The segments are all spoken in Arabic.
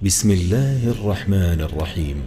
بسم الله الرحمن الرحيم.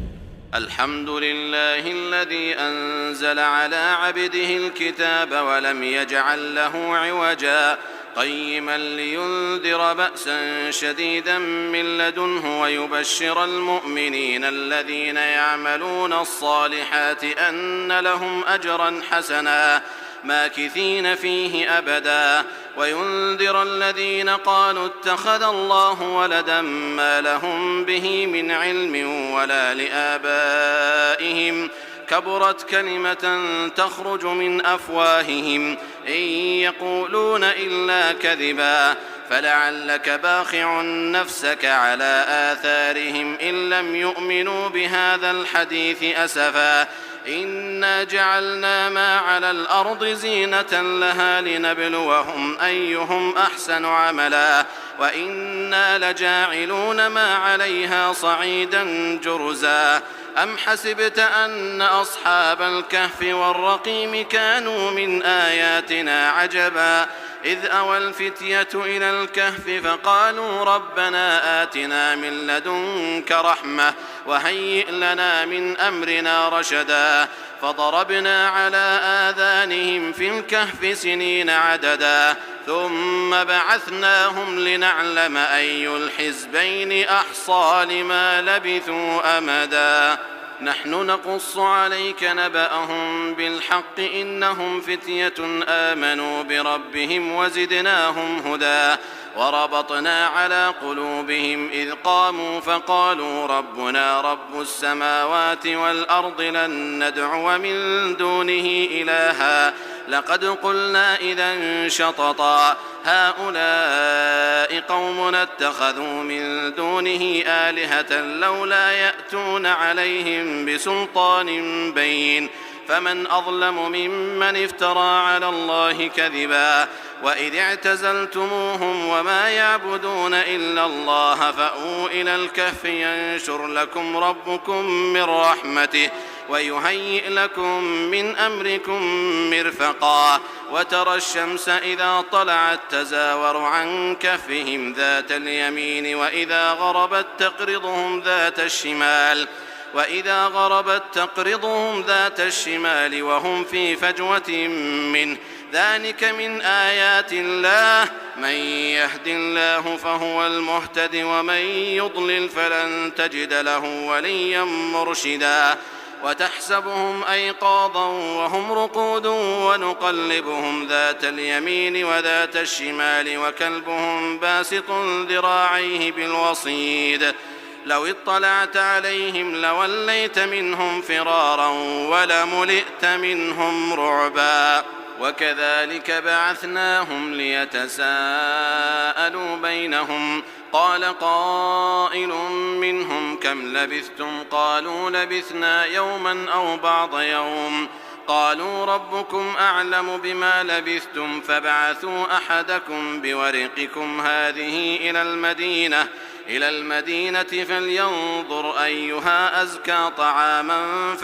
الحمد لله الذي أنزل على عبده الكتاب ولم يجعل له عوجا قيما لينذر بأسا شديدا من لدنه ويبشر المؤمنين الذين يعملون الصالحات أن لهم أجرا حسنا ماكثين فيه أبدا وينذر الذين قالوا اتخذ الله ولدا ما لهم به من علم ولا لآبائهم كبرت كلمة تخرج من أفواههم إن يقولون إلا كذبا فلعلك باخع نفسك على آثارهم إن لم يؤمنوا بهذا الحديث أسفا إنا جعلنا ما على الأرض زينة لها لنبلوهم أيهم أحسن عملا وإنا لجاعلون ما عليها صعيدا جرزا أم حسبت أن أصحاب الكهف والرقيم كانوا من آياتنا عجبا إذ أوى الفتية إلى الكهف فقالوا ربنا آتنا من لدنك رحمة وهيئ لنا من أمرنا رشدا فضربنا على آذانهم في الكهف سنين عددا ثم بعثناهم لنعلم أي الحزبين أحصى لما لبثوا أمدا نحن نقص عليك نبأهم بالحق إنهم فتية آمنوا بربهم وزدناهم هدى وربطنا على قلوبهم إذ قاموا فقالوا ربنا رب السماوات والأرض لن ندعو من دونه إلها لقد قلنا إذا شططا هؤلاء قومنا اتخذوا من دونه آلهة لولا يأتون عليهم بسلطان بين فمن أظلم ممن افترى على الله كذبا وإذ اعتزلتموهم وما يعبدون إلا الله فأووا إلى الكهف ينشر لكم ربكم من رحمته ويهيئ لكم من أمركم مرفقا وترى الشمس إذا طلعت تزاور عن كهفهم ذات اليمين وإذا غربت تقرضهم ذات الشمال وهم في فجوة منه ذلك من آيات الله من يهد الله فهو المهتد ومن يضلل فلن تجد له وليا مرشدا وتحسبهم أيقاظا وهم رقود ونقلبهم ذات اليمين وذات الشمال وكلبهم باسط ذراعيه بالوصيد لو اطلعت عليهم لوليت منهم فرارا ولملئت منهم رعبا وكذلك بعثناهم ليتساءلوا بينهم قال قائل منهم كم لبثتم قالوا لبثنا يوما أو بعض يوم قالوا ربكم أعلم بما لبثتم فابعثوا أحدكم بورقكم هذه إلى المدينة فلينظر أيها أزكى طعاما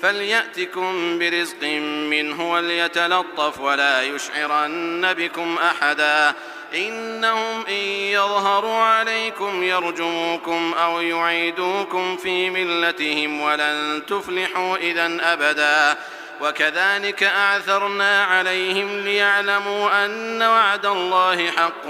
فليأتكم برزق منه وليتلطف ولا يشعرن بكم أحدا إنهم إن يظهروا عليكم يرجموكم أو يعيدوكم في ملتهم ولن تفلحوا إذن أبدا وكذلك أعثرنا عليهم ليعلموا أن وعد الله حق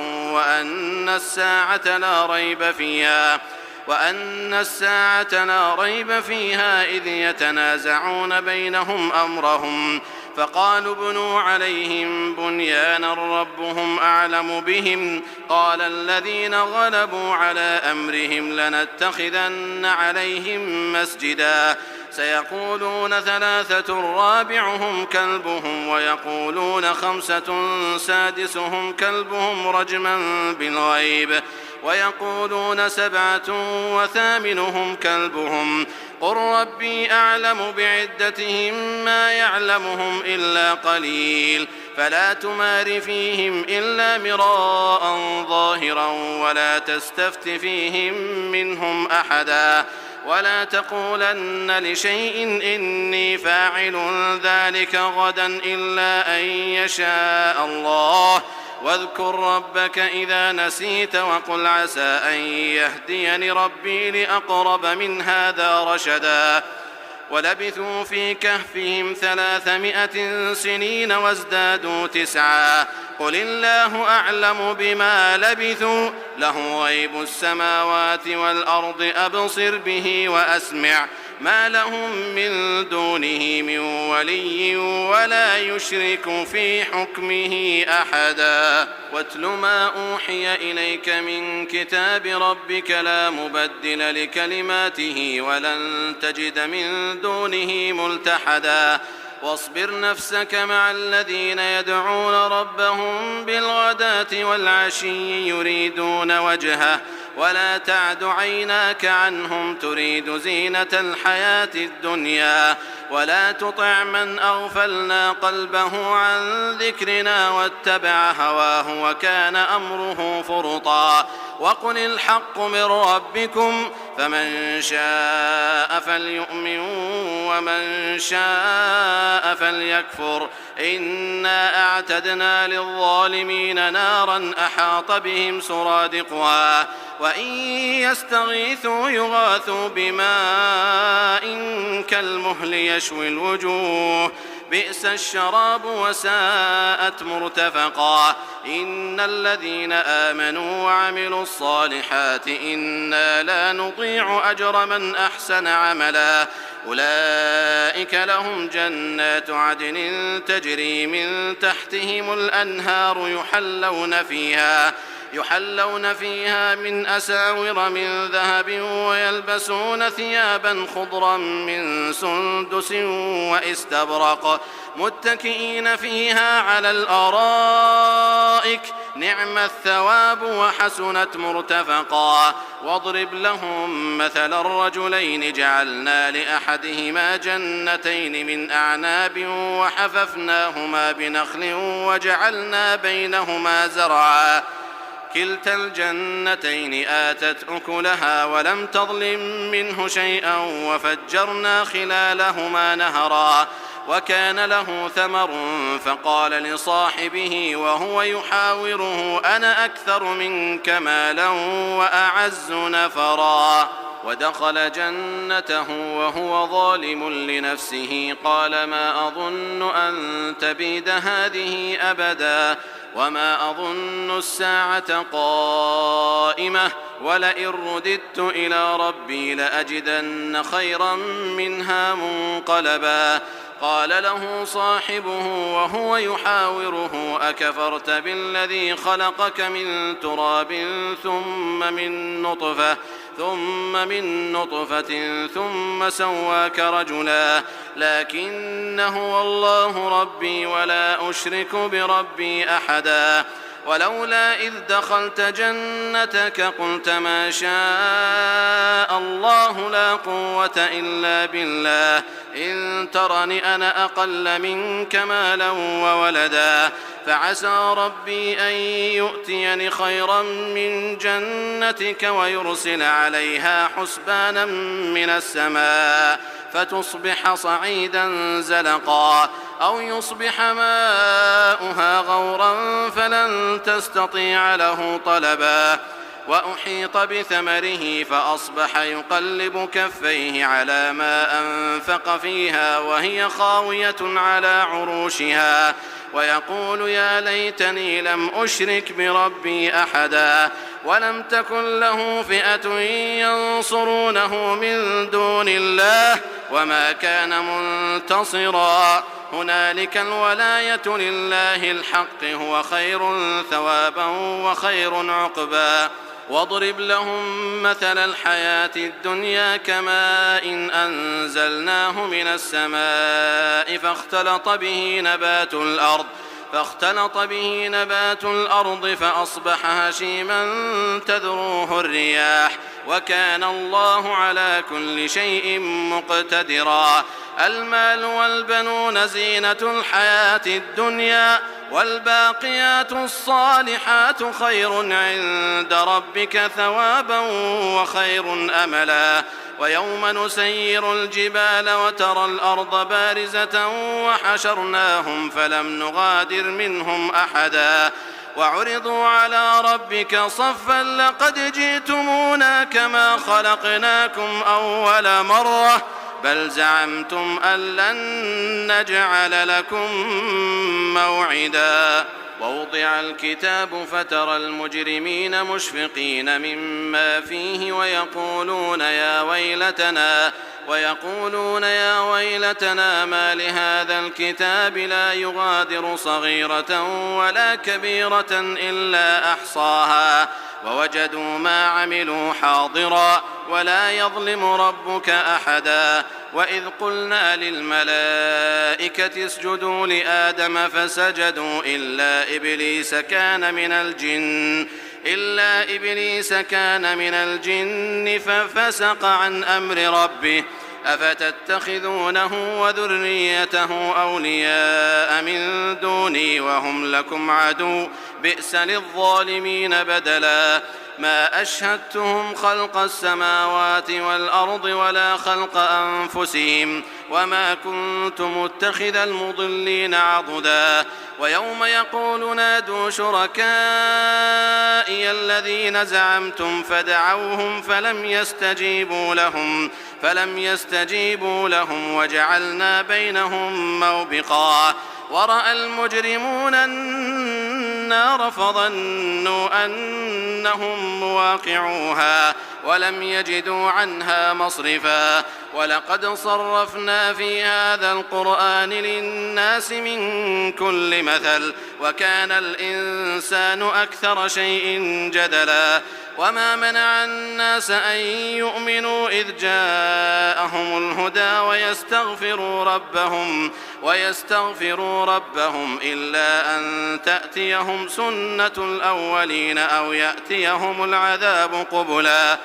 وأن الساعة لا ريب فيها إذ يتنازعون بينهم أمرهم فقالوا ابنوا عليهم بنيانا ربهم أعلم بهم قال الذين غلبوا على أمرهم لنتخذن عليهم مسجدا سيقولون ثلاثة رابعهم كلبهم ويقولون خمسة سادسهم كلبهم رجما بالغيب ويقولون سبعة وثامنهم كلبهم قل ربي أعلم بعدتهم ما يعلمهم إلا قليل فلا تمار فيهم إلا مراء ظاهرا ولا تستفت فيهم منهم أحدا ولا تقولن لشيء إني فاعل ذلك غدا إلا أن يشاء الله واذكر ربك إذا نسيت وقل عسى أن يهديني ربي لأقرب من هذا رشدا ولبثوا في كهفهم 300 سنين وازدادوا 9 قل الله أعلم بما لبثوا له غيب السماوات والأرض أبصر به وأسمع ما لهم من دونه من ولي ولا يشرك في حكمه أحدا واتل ما أوحي إليك من كتاب ربك لا مبدل لكلماته ولن تجد من دونه ملتحدا واصبر نفسك مع الذين يدعون ربهم بالغداة والعشي يريدون وجهه ولا تعد عيناك عنهم تريد زينة الحياة الدنيا ولا تطع من أغفلنا قلبه عن ذكرنا واتبع هواه وكان أمره فرطا وقل الحق من ربكم فمن شاء فليؤمن ومن شاء فليكفر إنا أعتدنا للظالمين نارا أحاط بهم سرادقها وإن يستغيثوا يغاثوا بماء كالمهل يشوي الوجوه بئس الشراب وساءت مرتفقا إن الذين آمنوا وعملوا الصالحات إنا لا نضيع أجر من أحسن عملا أولئك لهم جنات عدن تجري من تحتهم الأنهار يحلون فيها من أساور من ذهب ويلبسون ثيابا خضرا من سندس واستبرق متكئين فيها على الأرائك نعم الثواب وحسنت مرتفقا واضرب لهم مثل الرجلين جعلنا لأحدهما جنتين من أعناب وحففناهما بنخل وجعلنا بينهما زرعا كلتا الجنتين آتت أكلها ولم تظلم منه شيئا وفجرنا خلالهما نهرا وكان له ثمر فقال لصاحبه وهو يحاوره أنا أكثر منك مالا وأعز نفرا ودخل جنته وهو ظالم لنفسه قال ما أظن أن تبيد هذه أبدا وما أظن الساعة قائمة ولئن رددت إلى ربي لأجدن خيرا منها منقلبا قال له صاحبه وهو يحاوره أكفرت بالذي خلقك من تراب ثم من نطفة ثم سواك رجلا لكن هو الله ربي ولا أشرك بربي أحدا ولولا إذ دخلت جنتك قلت ما شاء الله لا قوة إلا بالله إن ترني أنا أقل منك مالا وولدا فعسى ربي أن يؤتيني خيرا من جنتك ويرسل عليها حسبانا من السماء فتصبح صعيدا زلقا أو يصبح ماؤها غورا فلن تستطيع له طلبا وأحيط بثمره فأصبح يقلب كفيه على ما أنفق فيها وهي خاوية على عروشها ويقول يا ليتني لم أشرك بربي أحدا ولم تكن له فئة ينصرونه من دون الله وما كان منتصرا هنالك الولاية لله الحق هو خير ثوابا وخير عقبا واضرب لهم مثل الحياة الدنيا كماء إن أنزلناه من السماء فاختلط به نبات الأرض فأصبح هشيما تذروه الرياح وكان الله على كل شيء مقتدرا المال والبنون زينة الحياة الدنيا والباقيات الصالحات خير عند ربك ثوابا وخير أملا ويوم نسير الجبال وترى الأرض بارزة وحشرناهم فلم نغادر منهم أحدا وعرضوا على ربك صفا لقد جئتمونا كما خلقناكم أول مرة بل زعمتم أن لن نجعل لكم موعدا ووضع الكتاب فترى المجرمين مشفقين مما فيه ويقولون يا ويلتنا ما لهذا الكتاب لا يغادر صغيرة ولا كبيرة إلا أحصاها ووجدوا ما عملوا حاضرا ولا يظلم ربك أحدا وإذ قلنا للملائكة اسجدوا لآدم فسجدوا إلا إبليس كان من الجن ففسق عن أمر ربه أفتتخذونه وذريته أولياء من دوني وهم لكم عدو بئس للظالمين بدلا ما أشهدتهم خلق السماوات والأرض ولا خلق أنفسهم وما كنت متخذ المضلين عضدا ويوم يقول نادوا شركائي الذين زعمتم فدعوهم فلم يستجيبوا لهم وجعلنا بينهم موبقا ورأى المجرمون النار فظنوا أنهم مواقعوها ولم يجدوا عنها مصرفا ولقد صرفنا في هذا القرآن للناس من كل مثل وكان الإنسان أكثر شيء جدلا وما منع الناس أن يؤمنوا إذ جاءهم الهدى ويستغفروا ربهم إلا أن تأتيهم سنة الأولين أو يأتيهم العذاب قبلا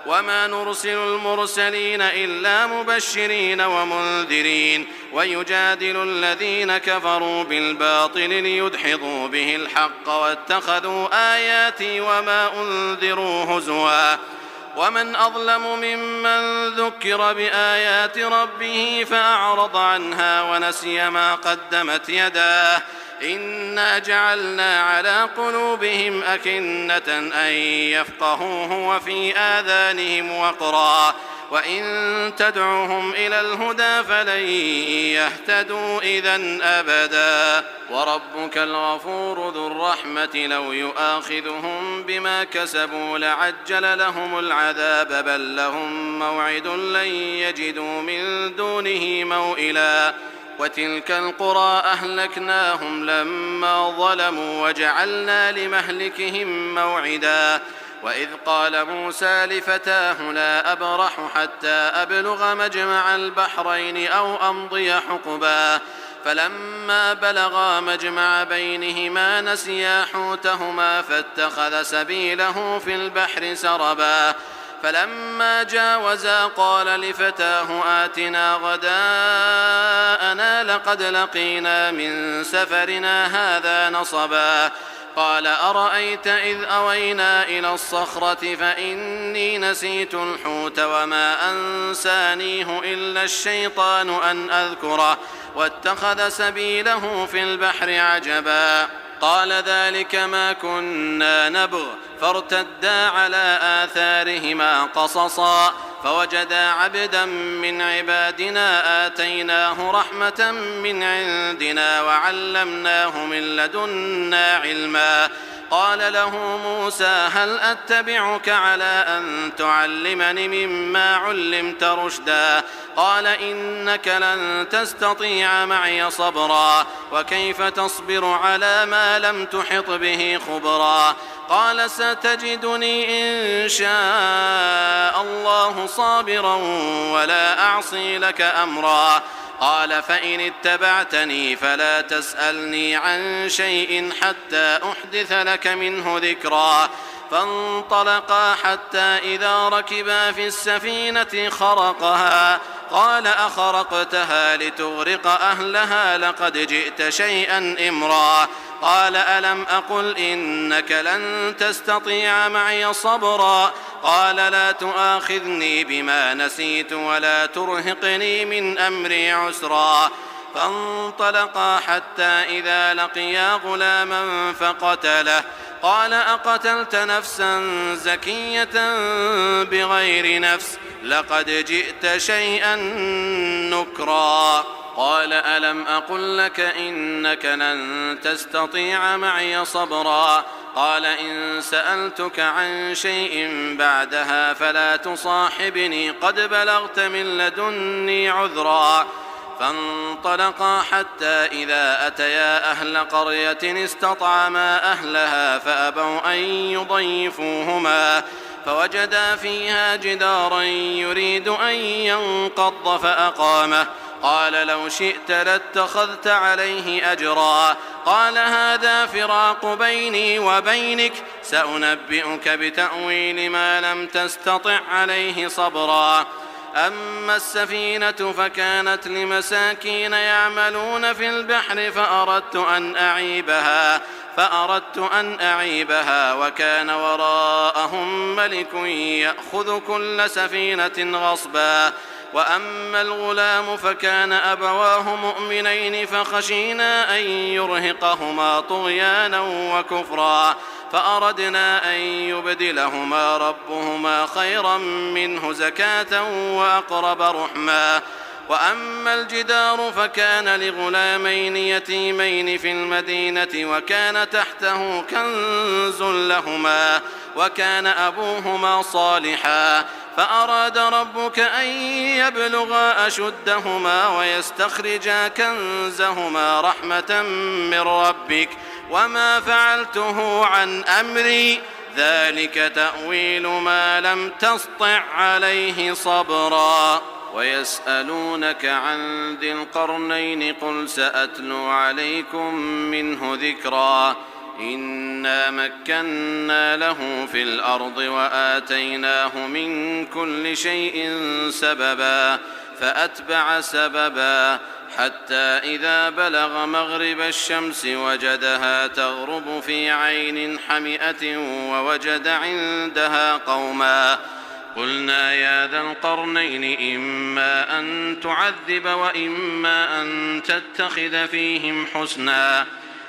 وما نرسل المرسلين إلا مبشرين ومنذرين ويجادل الذين كفروا بالباطل ليدحضوا به الحق واتخذوا آياتي وما أنذروا هزوا ومن أظلم ممن ذكر بآيات ربه فأعرض عنها ونسي ما قدمت يداه إنا جعلنا على قلوبهم أكنة أن يفقهوه وفي آذانهم وقرا وإن تدعوهم إلى الهدى فلن يهتدوا إذن أبدا وربك الغفور ذو الرحمة لو يؤاخذهم بما كسبوا لعجل لهم العذاب بل لهم موعد لن يجدوا من دونه موئلا وتلك القرى أهلكناهم لما ظلموا وجعلنا لمهلكهم موعدا وإذ قال موسى لفتاه لا أبرح حتى أبلغ مجمع البحرين أو أمضي حقبا فلما بلغا مجمع بينهما نسيا حوتهما فاتخذ سبيله في البحر سربا فلما جاوزا قال لفتاه آتنا غداءنا لقد لقينا من سفرنا هذا نصبا قال أرأيت إذ أوينا إلى الصخرة فإني نسيت الحوت وما أنسانيه إلا الشيطان أن أذكره واتخذ سبيله في البحر عجبا قال ذلك ما كنا نبغ فارتدا على آثارهما قصصا فوجدا عبدا من عبادنا آتيناه رحمة من عندنا وعلمناه من لدنا علما قال له موسى هل أتبعك على أن تعلمني مما علمت رشدا قال إنك لن تستطيع معي صبرا وكيف تصبر على ما لم تحط به خبرا قال ستجدني إن شاء الله صابرا ولا أعصي لك أمرا قال فإن اتبعتني فلا تسألني عن شيء حتى أحدث لك منه ذكرا فانطلقا حتى إذا ركبا في السفينة خرقها قال أخرقتها لتغرق أهلها لقد جئت شيئا إمرا قال ألم أقل إنك لن تستطيع معي صبرا قال لا تؤاخذني بما نسيت ولا ترهقني من أمري عسرا فانطلقا حتى إذا لقيا غلاما فقتله قال أقتلت نفسا زكية بغير نفس لقد جئت شيئا نكرا قال ألم أقل لك إنك لن تستطيع معي صبرا قال إن سألتك عن شيء بعدها فلا تصاحبني قد بلغت من لدني عذرا فانطلقا حتى إذا أتيا أهل قرية استطعما أهلها فأبوا أن يضيفوهما فوجدا فيها جدارا يريد أن ينقض فأقامه قال لو شئت لاتخذت عليه أجرا قال هذا فراق بيني وبينك سأنبئك بتأويل ما لم تستطع عليه صبرا أما السفينة فكانت لمساكين يعملون في البحر فأردت أن أعيبها وكان وراءهم ملك يأخذ كل سفينة غصبا وأما الغلام فكان أبواه مؤمنين فخشينا أن يرهقهما طغيانا وكفرا فأردنا أن يبدلهما ربهما خيرا منه زكاة وأقرب رحما وأما الجدار فكان لغلامين يتيمين في المدينة وكان تحته كنز لهما وكان أبوهما صالحا فأراد ربك أن يبلغا أشدهما ويستخرجا كنزهما رحمة من ربك وما فعلته عن أمري ذلك تأويل ما لم تسطع عليه صبرا ويسألونك عن ذي القرنين قل سأتلو عليكم منه ذكرا إنا مكنا له في الأرض وآتيناه من كل شيء سببا فأتبع سببا حتى إذا بلغ مغرب الشمس وجدها تغرب في عين حمئة ووجد عندها قوما قلنا يا ذا القرنين إما أن تعذب وإما أن تتخذ فيهم حسنا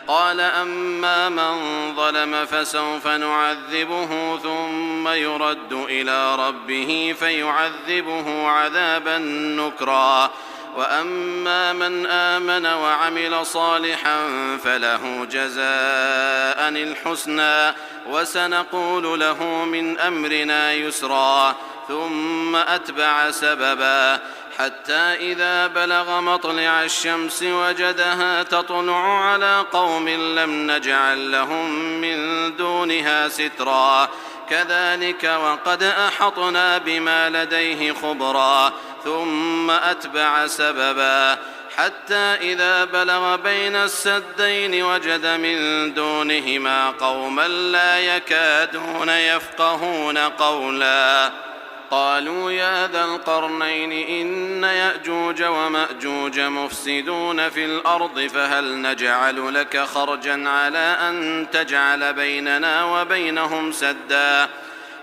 قال أما من ظلم فسوف نعذبه ثم يرد إلى ربه فيعذبه عذابا نكرا وأما من آمن وعمل صالحا فله جزاء الحسنى وسنقول له من أمرنا يسرا ثم أتبع سببا حتى إذا بلغ مطلع الشمس وجدها تطلع على قوم لم نجعل لهم من دونها سترا كذلك وقد أحطنا بما لديه خبرا ثم أتبع سببا حتى إذا بلغ بين السدين وجد من دونهما قوما لا يكادون يفقهون قولا قالوا يا ذا القرنين إن يأجوج ومأجوج مفسدون في الأرض فهل نجعل لك خرجا على أن تجعل بيننا وبينهم سدا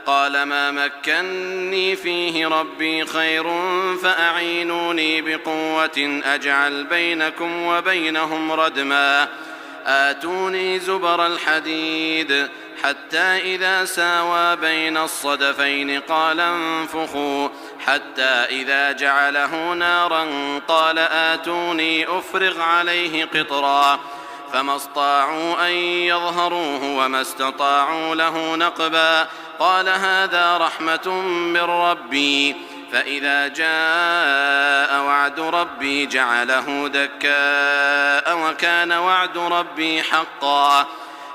قال ما مكني فيه ربي خير فأعينوني بقوة أجعل بينكم وبينهم ردما آتوني زبر الحديد حتى إذا ساوى بين الصدفين قال انفخوا حتى إذا جعله نارا قال آتوني أفرغ عليه قطرا فما استطاعوا أن يظهروه وما استطاعوا له نقبا قال هذا رحمة من ربي فإذا جاء وعد ربي جعله دكاء وكان وعد ربي حقا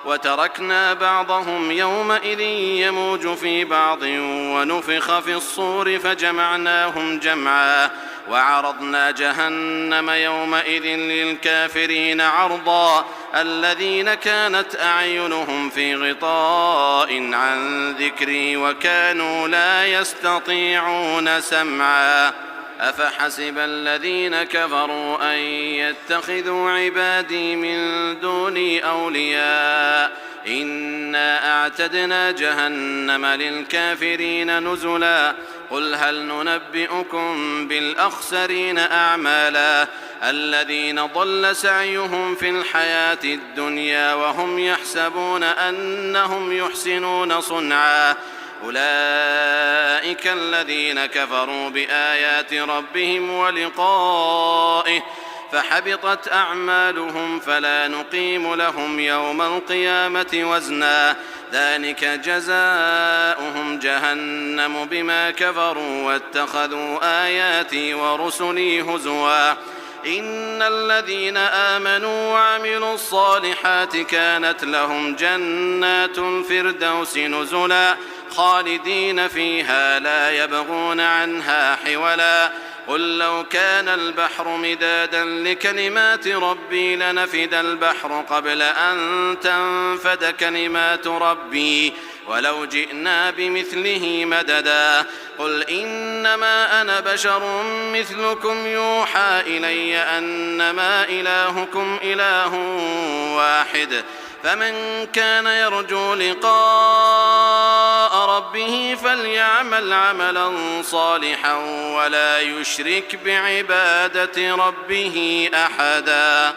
وتركنا بعضهم يومئذ يموج في بعض ونفخ في الصور فجمعناهم جمعا وعرضنا جهنم يومئذ للكافرين عرضا الذين كانت أعينهم في غطاء عن ذكري وكانوا لا يستطيعون سمعا أفحسب الذين كفروا أن يتخذوا عبادي من دوني أولياء إنا أعتدنا جهنم للكافرين نزلا قل هل ننبئكم بالأخسرين أعمالا الذين ضل سعيهم في الحياة الدنيا وهم يحسبون أنهم يحسنون صنعا أولئك الذين كفروا بآيات ربهم ولقائه فحبطت أعمالهم فلا نقيم لهم يوم القيامة وزنا ذلك جزاؤهم جهنم بما كفروا واتخذوا آياتي ورسلي هزوا إن الذين آمنوا وعملوا الصالحات كانت لهم جنات الفردوس نزلا خالدين فيها لا يبغون عنها حولا قل لو كان البحر مدادا لكلمات ربي لنفد البحر قبل أن تنفد كلمات ربي ولو جئنا بمثله مددا قل إنما أنا بشر مثلكم يوحى إلي أنما إلهكم إله واحد فمن كان يرجو لقاء ربه فليعمل عملا صالحا ولا يشرك بعبادة ربه أحدا.